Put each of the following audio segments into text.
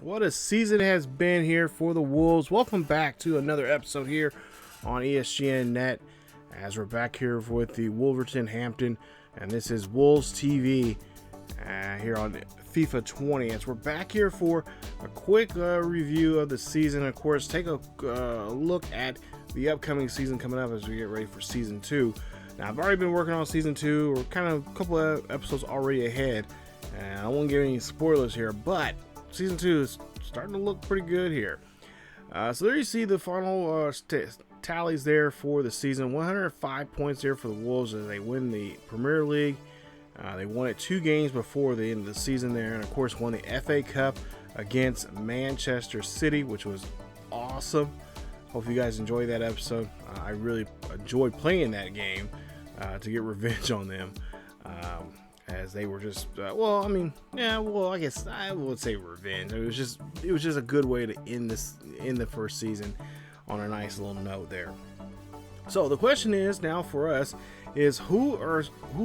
What a season has been here for the Wolves. Welcome back to another episode here on ESGNet, as we're back here with the Wolverhampton, and this is Wolves TV here on FIFA 20. As we're back here for a quick review of the season, of course, take a look at the upcoming season coming up as we get ready for season 2. Now, I've already been working on season 2. We're kind of a couple of episodes already ahead, and I won't give any spoilers here, but season 2 is starting to look pretty good here. So there you see the final tallies there for the season. 105 points there for the Wolves as they win the Premier League. They won it 2 games before the end of the season there, and of course won the FA Cup against Manchester City, which was awesome. Hope you guys enjoyed that episode. I really enjoyed playing that game to get revenge on them. As they were just, I guess I would say revenge. It was just a good way to end the first season on a nice little note there. So the question is now for us is who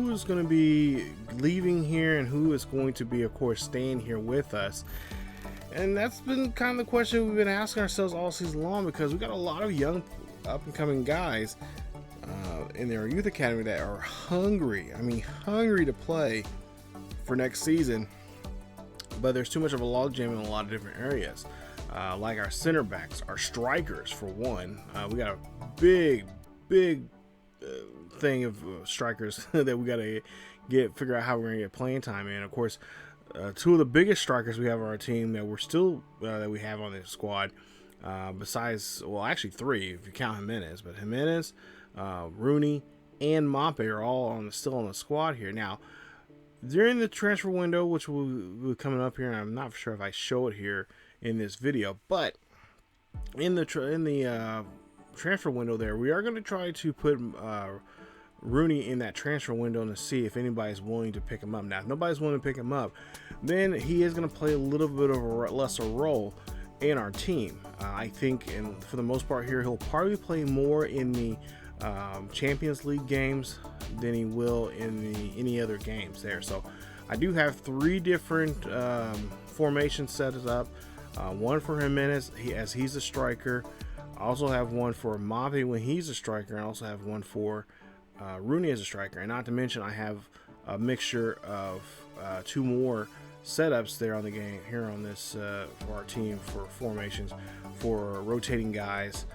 is going to be leaving here and who is going to be, of course, staying here with us. And that's been kind of the question we've been asking ourselves all season long, because we got a lot of young up and coming guys in their youth academy that are hungry to play for next season, but there's too much of a logjam in a lot of different areas, like our center backs, our strikers for one. We got a big thing of strikers that we got to figure out how we're gonna get playing time in. Of course, 2 of the biggest strikers we have on our team that we're still that we have on the squad, besides, well, actually 3 if you count Jimenez, but Jimenez, Rooney, and Mape are all still on the squad here. Now, during the transfer window, which will be coming up here, and I'm not sure if I show it here in this video, but in the transfer window there, we are going to try to put Rooney in that transfer window to see if anybody's willing to pick him up. Now, if nobody's willing to pick him up, then he is going to play a little bit of a lesser role in our team. I think, and for the most part here, he'll probably play more in the Champions League games than he will in any other games there. So I do have 3 different formations set up. One for Jimenez, as he's a striker. I also have one for Mape when he's a striker, and I also have one for Rooney as a striker. And not to mention, I have a mixture of 2 more setups there on the game here on this for our team for formations, for rotating guys.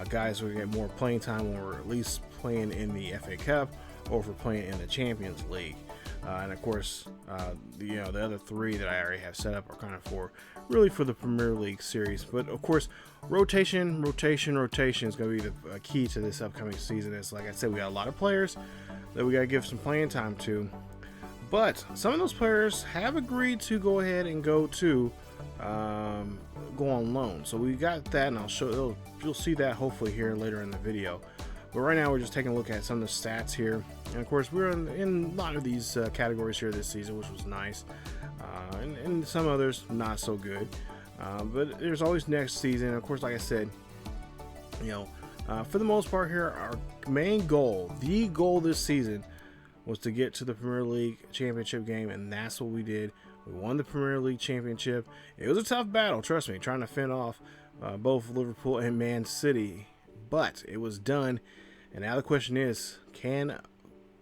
Guys who get more playing time when we're at least playing in the FA Cup or if we're playing in the Champions League. And of course, the other 3 that I already have set up are kind of really for the Premier League series. But of course, rotation is going to be the key to this upcoming season. It's like I said, we got a lot of players that we got to give some playing time to. But some of those players have agreed to go ahead and go on loan. So we got that, and you'll see that hopefully here later in the video. But right now we're just taking a look at some of the stats here, and of course we're in a lot of these categories here this season, which was nice, and some others not so good, but there's always next season. Of course, like I said, for the most part here, our main goal, the goal this season, was to get to the Premier League championship game, and that's what we did. We won the Premier League championship. It was a tough battle, trust me, trying to fend off both Liverpool and Man City, but it was done. And now the question is, can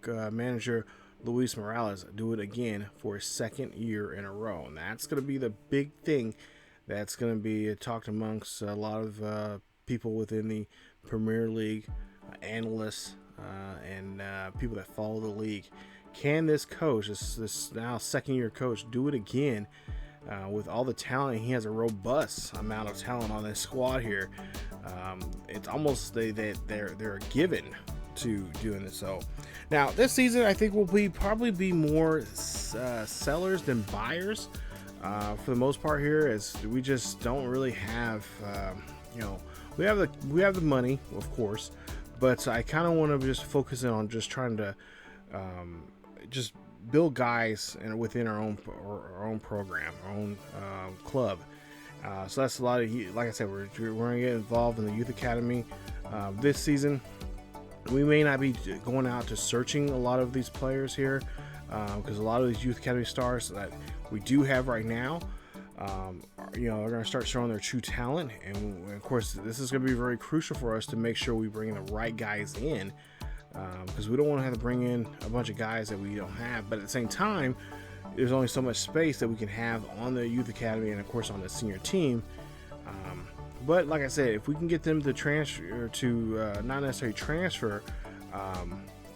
manager Luis Morales do it again for a 2nd year in a row? And that's going to be the big thing that's going to be talked amongst a lot of people within the Premier League, analysts, and people that follow the league. Can this coach, this now 2nd year coach, do it again with all the talent? He has a robust amount of talent on this squad here. It's almost they're a given to doing this. So now this season, I think will probably be more sellers than buyers for the most part here, as we just don't really have we have the money, of course, but I kind of want to just focus in on just trying to just build guys within our own program, our own club. So that's a lot of, like I said, we're going to get involved in the youth academy this season. We may not be going out to searching a lot of these players here, because a lot of these youth academy stars that we do have right now are going to start showing their true talent. And of course, this is going to be very crucial for us to make sure we bring the right guys in, because we don't want to have to bring in a bunch of guys that we don't have. But at the same time, there's only so much space that we can have on the youth academy and of course on the senior team. But like I said, if we can get them to transfer to not necessarily transfer,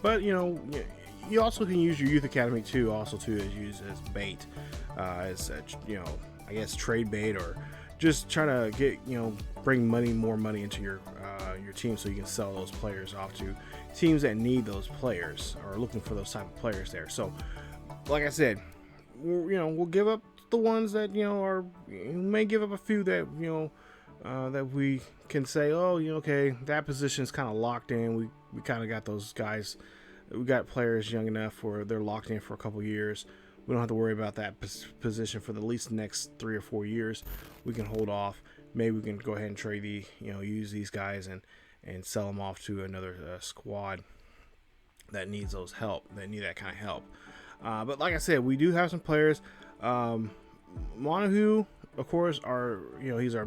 but you also can use your youth academy too, also to use as bait, as I guess trade bait, or just trying to get bring more money into your team, so you can sell those players off to teams that need those players or looking for those type of players there. So like I said, we'll give up the ones that may give up a few that that we can say, oh, okay, that position is kind of locked in. We kind of got those guys. We got players young enough where they're locked in for a couple years. We don't have to worry about that position for the least next 3 or 4 years. We can hold off. Maybe we can go ahead and trade use these guys and sell them off to another squad that needs that kind of help. But like I said, we do have some players. Montague, of course, he's our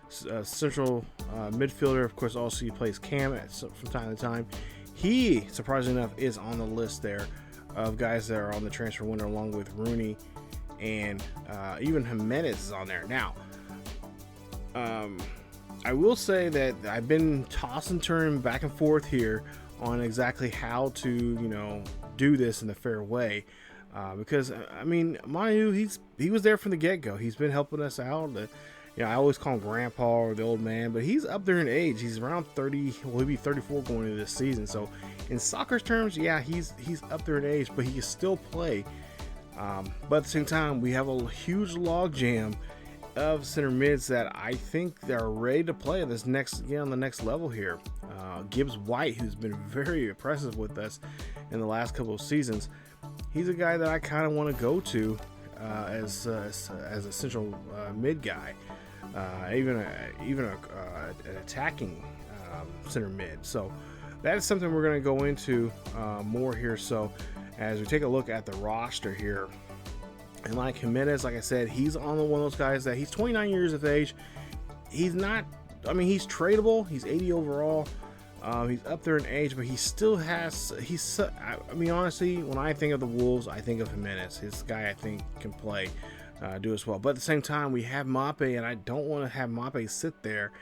central midfielder. Of course, also he plays Cam from time to time. He, surprisingly enough, is on the list there of guys that are on the transfer window, along with Rooney, and even Jimenez is on there. Now, I will say that I've been tossing and turning back and forth here on exactly how to do this in the fair way, because I mean, Montague, he was there from the get-go. He's been helping us out. I always call him Grandpa or the old man, but he's up there in age. He's around 30. Well, he'll be 34 going into this season. So, in soccer terms, yeah, he's up there in age, but he can still play. But at the same time, we have a huge log jam of center mids that I think they're ready to play on the next level here. Gibbs White, who's been very impressive with us in the last couple of seasons, he's a guy that I kind of want to go to as a central mid guy. Even an attacking center mid. So that is something we're going to go into more here. So as we take a look at the roster here, and like Jimenez, like I said, he's on one of those guys that he's 29 years of age. He's not. I mean, he's tradable. He's 80 overall. He's up there in age, but he still has. I mean, honestly, when I think of the Wolves, I think of Jimenez. His guy, I think, can play. Do as well, but at the same time, we have Mape, and I don't want to have Mape sit there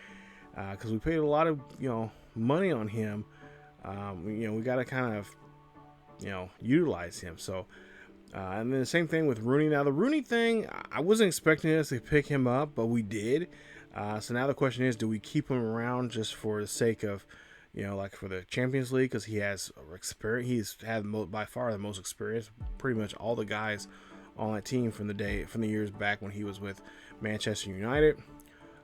because we paid a lot of money on him. We got to kind of utilize him. So, and then the same thing with Rooney. Now the Rooney thing, I wasn't expecting us to pick him up, but we did. So now the question is, do we keep him around just for the sake of like for the Champions League, because he has experience? He's had by far the most experience. Pretty much all the guys on that team from the years back when he was with Manchester United,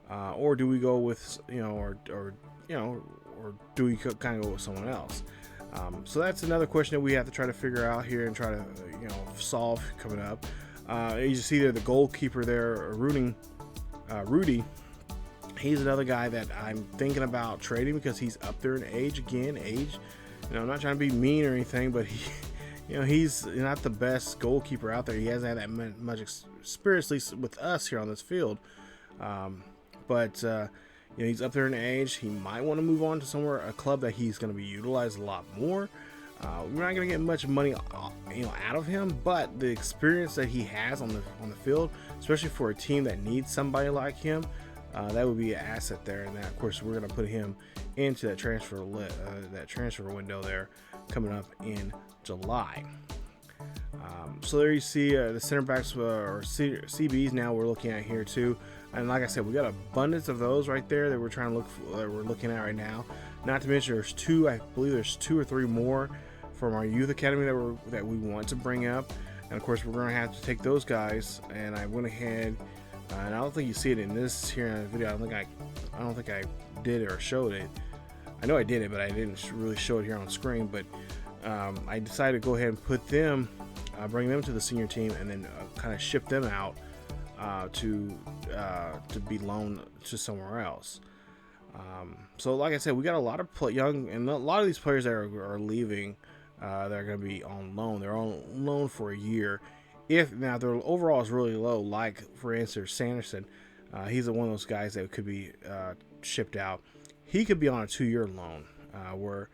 or do we go with or do we kind of go with someone else? So that's another question that we have to try to figure out here and try to solve coming up. You see there the goalkeeper there, Rudy. He's another guy that I'm thinking about trading because he's up there in age again. I'm not trying to be mean or anything, but he's not the best goalkeeper out there. He hasn't had that much experience, at least with us here on this field. But he's up there in age. He might want to move on to a club that he's going to be utilized a lot more. We're not going to get much money, out of him, but the experience that he has on the field, especially for a team that needs somebody like him, that would be an asset there. And that, of course, we're going to put him into that transfer window there coming up in July. So there you see the center backs or CBs now we're looking at here too. And like I said, we got abundance of those right there that we're looking at right now. Not to mention I believe there's 2 or 3 more from our youth academy that we want to bring up. And of course, we're going to have to take those guys. And I went ahead, and I don't think you see it in this here in the video. I don't think I did it or showed it. I know I did it, but I didn't really show it here on screen. But I decided to go ahead and put them, bring them to the senior team, and then kind of ship them out to be loaned to somewhere else. So like I said, we got a lot of young, and a lot of these players that are leaving, that are going to be on loan. They're on loan for a year If now their overall is really low, like for instance Sanderson, he's one of those guys that could be shipped out. He could be on a 2-year loan, where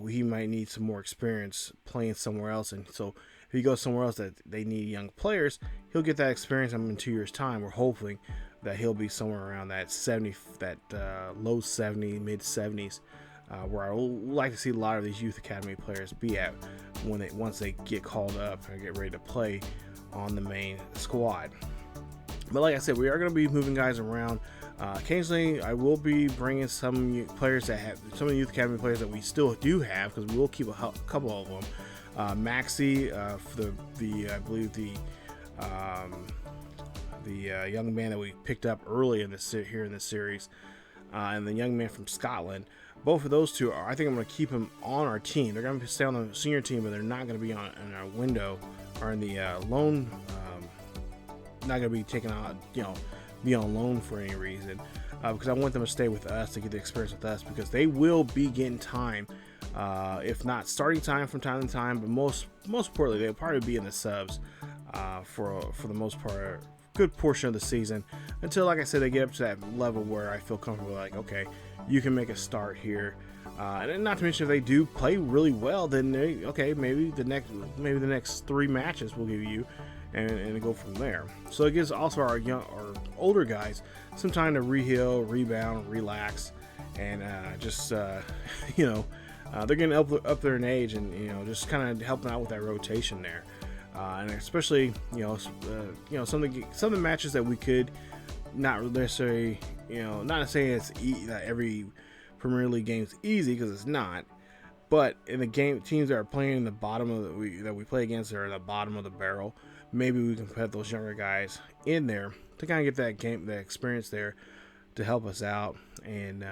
he might need some more experience playing somewhere else, and so if he goes somewhere else that they need young players, he'll get that experience. In 2 years' time, we're hoping that he'll be somewhere around that 70, that low 70, mid 70s, where I would like to see a lot of these youth academy players be at once they get called up and get ready to play on the main squad. But like I said, we are going to be moving guys around. Occasionally, I will be bringing some players that have some of the youth academy players that we still do have, because we will keep a couple of them. Maxi, for I believe the young man that we picked up early in this here in this series, and the young man from Scotland. Both of those two I think I'm going to keep them on our team. They're going to stay on the senior team, but they're not going to be in our window or in the loan. Not going to be taken out, be on loan for any reason, because I want them to stay with us to get the experience with us, because they will be getting time, if not starting time from time to time, but most importantly, they'll probably be in the subs for the most part, good portion of the season, until, like I said, they get up to that level where I feel comfortable, like, okay, you can make a start here. And not to mention, if they do play really well, then maybe the next 3 matches we'll give you, and go from there. So it gives also our older guys some time to re-heal, rebound, relax, and they're getting up there in age, and just kind of helping out with that rotation there, and especially some of the matches that we could not necessarily it's that every Premier League game is easy, because it's not. But in the game, teams that are playing in the bottom of that we play against are at the bottom of the barrel. Maybe we can put those younger guys in there to kind of get that experience there to help us out, and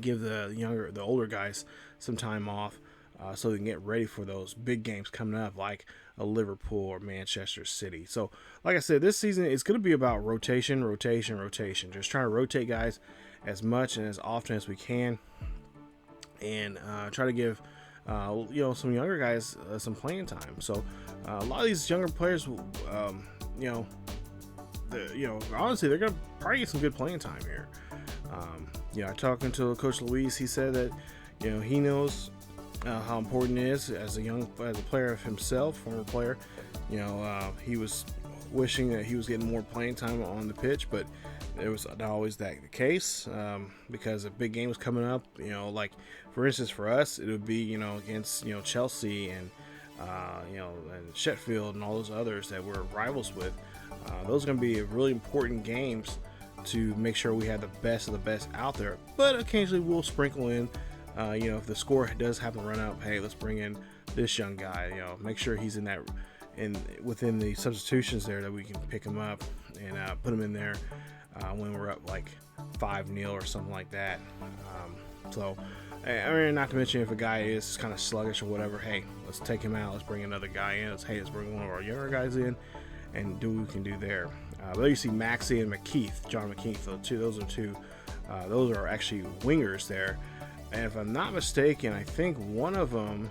give the older guys some time off, so they can get ready for those big games coming up, like a Liverpool or Manchester City. So, like I said, this season is going to be about rotation. Just trying to rotate guys as much and as often as we can, and try to give some younger guys some playing time. So a lot of these younger players, honestly, they're gonna probably get some good playing time here. Talking to Coach Luis, he said that he knows how important it is as a player of himself, former player. He was wishing that he was getting more playing time on the pitch, but it was not always the case, because a big game was coming up. Like for instance, for us, it would be against Chelsea and and Sheffield and all those others that we're rivals with. Those are going to be really important games to make sure we have the best of the best out there. But occasionally we'll sprinkle in, if the score does happen to run up, hey, let's bring in this young guy. Make sure he's within the substitutions there, that we can pick him up and put him in there when we're up like 5-0 or something like that. Not to mention, if a guy is kind of sluggish or whatever, hey, let's take him out. Let's bring another guy in. Let's bring one of our younger guys in and do what we can do there. There you see Maxi and John McKeith. Those are actually wingers there. And if I'm not mistaken, I think one of them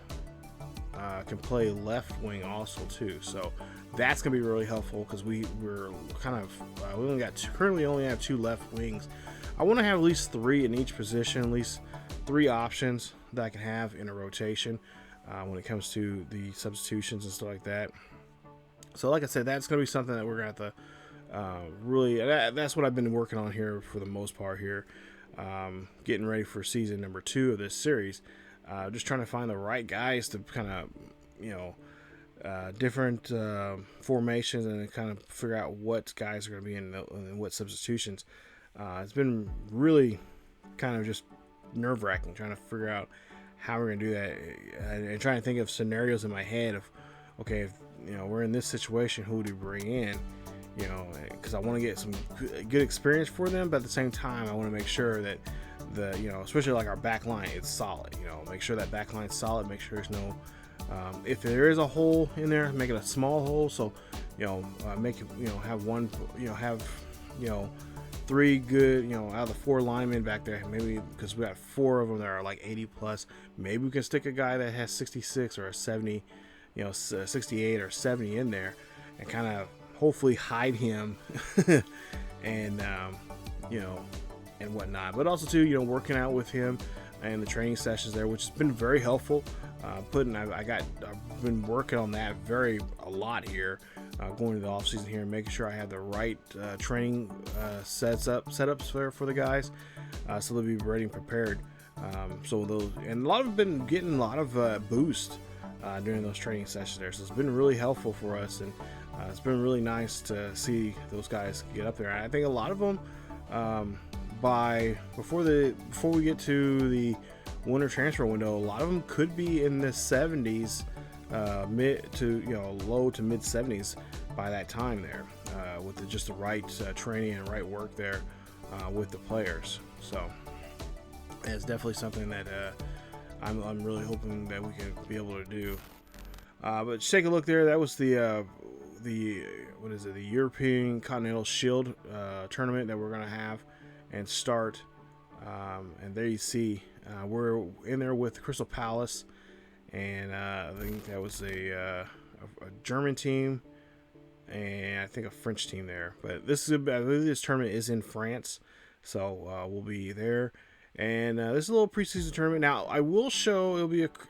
can play left wing also too. So that's gonna be really helpful, because we're kind of currently only have 2 left wings. I want to have at least 3 in each position, at least 3 options that I can have in a rotation when it comes to the substitutions and stuff like that. So like I said, that's going to be something that we're going to have to that's what I've been working on here for the most part here, getting ready for season number 2 of this series. Just trying to find the right guys to kind of different formations, and kind of figure out what guys are going to be in what substitutions. It's been really kind of just nerve-wracking trying to figure out how we're going to do that, and trying to think of scenarios in my head of, okay, if we're in this situation, who do we bring in? Because I want to get some good experience for them, but at the same time, I want to make sure that especially like our back line, it's solid. Make sure that back line's solid. Make sure there's no, if there is a hole in there, make it a small hole. So, make it, have one, have 3 good, out of the 4 linemen back there, maybe, because we got 4 of them that are like 80 plus. Maybe we can stick a guy that has 66 or a 70, 68 or 70 in there, and kind of hopefully hide him and and whatnot. But also too, working out with him and the training sessions there, which has been very helpful. I've been working on that a lot here, going into the off season here and making sure I have the right training setups for the guys, so they'll be ready and prepared. So those, and a lot of them been getting a lot of boost during those training sessions there, so it's been really helpful for us, and it's been really nice to see those guys get up there. And I think a lot of them, before we get to the winter transfer window, a lot of them could be in the 70s, low to mid 70s by that time there, with just the right training and right work there with the players. So it's definitely something that I'm really hoping that we can be able to do. But just take a look there. That was the European Continental Shield tournament that we're gonna have and start. And there you see, we're in there with Crystal Palace, and I think that was a German team and I think a French team there. But I believe this tournament is in France, so we'll be there. And this is a little preseason tournament. Now I will show,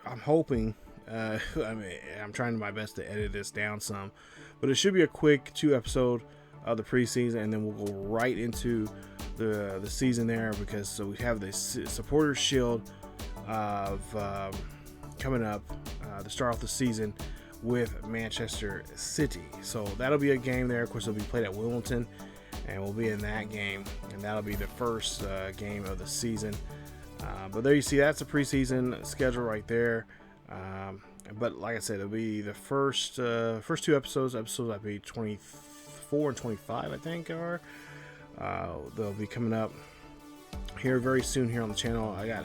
I'm hoping, I'm trying my best to edit this down some, but it should be a quick 2-episode of the preseason, and then we'll go right into the season there, because we have the Supporters Shield of coming up to start off the season with Manchester City. So that'll be a game there. Of course, it'll be played at Wimbledon, and we'll be in that game, and that'll be the first game of the season. But there you see, that's the preseason schedule right there. But like I said, it'll be the first 2 episodes. Episodes, I believe 24 and 25, I think, they'll be coming up here very soon here on the channel. I got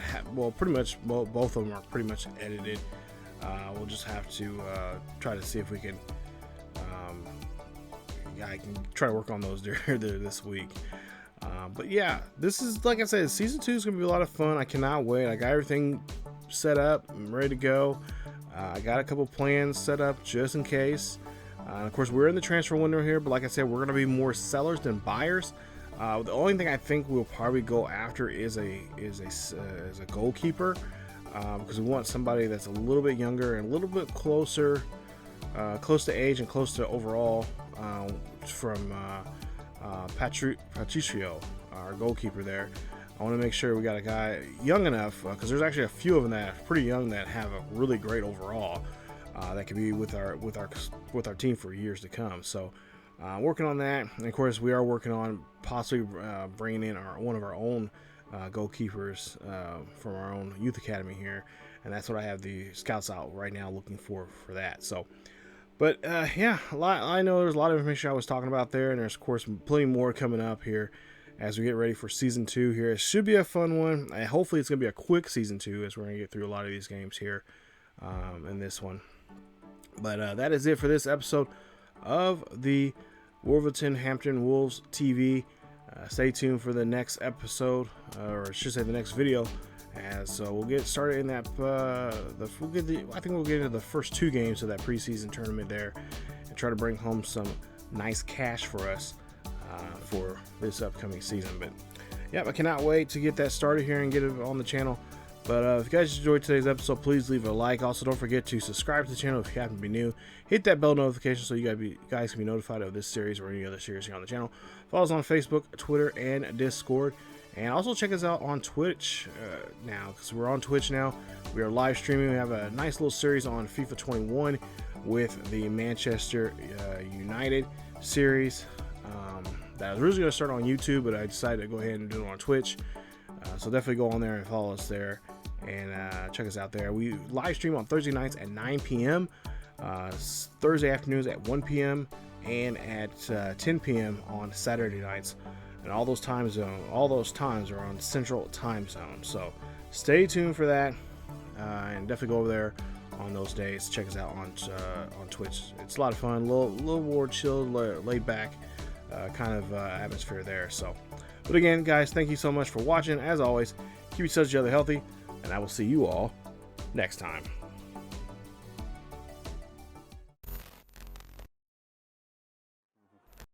pretty much both of them are pretty much edited. We'll just have to try to see if we can. I can try to work on those this week. But yeah, this is, like I said, season 2 is gonna be a lot of fun. I cannot wait. I got everything set up. I'm ready to go. I got a couple plans set up just in case. Of course, we're in the transfer window here, but like I said, we're going to be more sellers than buyers. The only thing I think we'll probably go after is a goalkeeper, because we want somebody that's a little bit younger and a little bit close to age and close to overall, from Patricio, our goalkeeper there. I want to make sure we got a guy young enough, because there's actually a few of them that are pretty young that have a really great overall. That could be with our team for years to come. So working on that, and of course we are working on possibly bringing in one of our own goalkeepers from our own youth academy here, and that's what I have the scouts out right now looking for that. So, but yeah, I know there's a lot of information I was talking about there, and there's of course plenty more coming up here as we get ready for season 2 here. It should be a fun one. Hopefully it's gonna be a quick season 2, as we're gonna get through a lot of these games here in this one. But that is it for this episode of the Wolverhampton Wolves TV. Stay tuned for the next episode, or I should say the next video, as we'll get started in that. I think we'll get into the first 2 games of that preseason tournament there, and try to bring home some nice cash for us for this upcoming season. But yeah, I cannot wait to get that started here and get it on the channel. But if you guys enjoyed today's episode, please leave a like. Also, don't forget to subscribe to the channel if you happen to be new. Hit that bell notification so you guys can be notified of this series or any other series here on the channel. Follow us on Facebook, Twitter, and Discord. And also check us out on Twitch now, because we're on Twitch now. We are live streaming. We have a nice little series on FIFA 21 with the Manchester United series. That was originally going to start on YouTube, but I decided to go ahead and do it on Twitch. So definitely go on there and follow us there, and check us out there. We live stream on Thursday nights at 9 p.m., Thursday afternoons at 1 p.m., and at 10 p.m. on Saturday nights. And all those times are on Central Time Zone. So stay tuned for that, and definitely go over there on those days. Check us out on Twitch. It's a lot of fun, a little more chilled, laid back kind of atmosphere there. So, but again, guys, thank you so much for watching. As always, keep yourselves each other healthy, and I will see you all next time.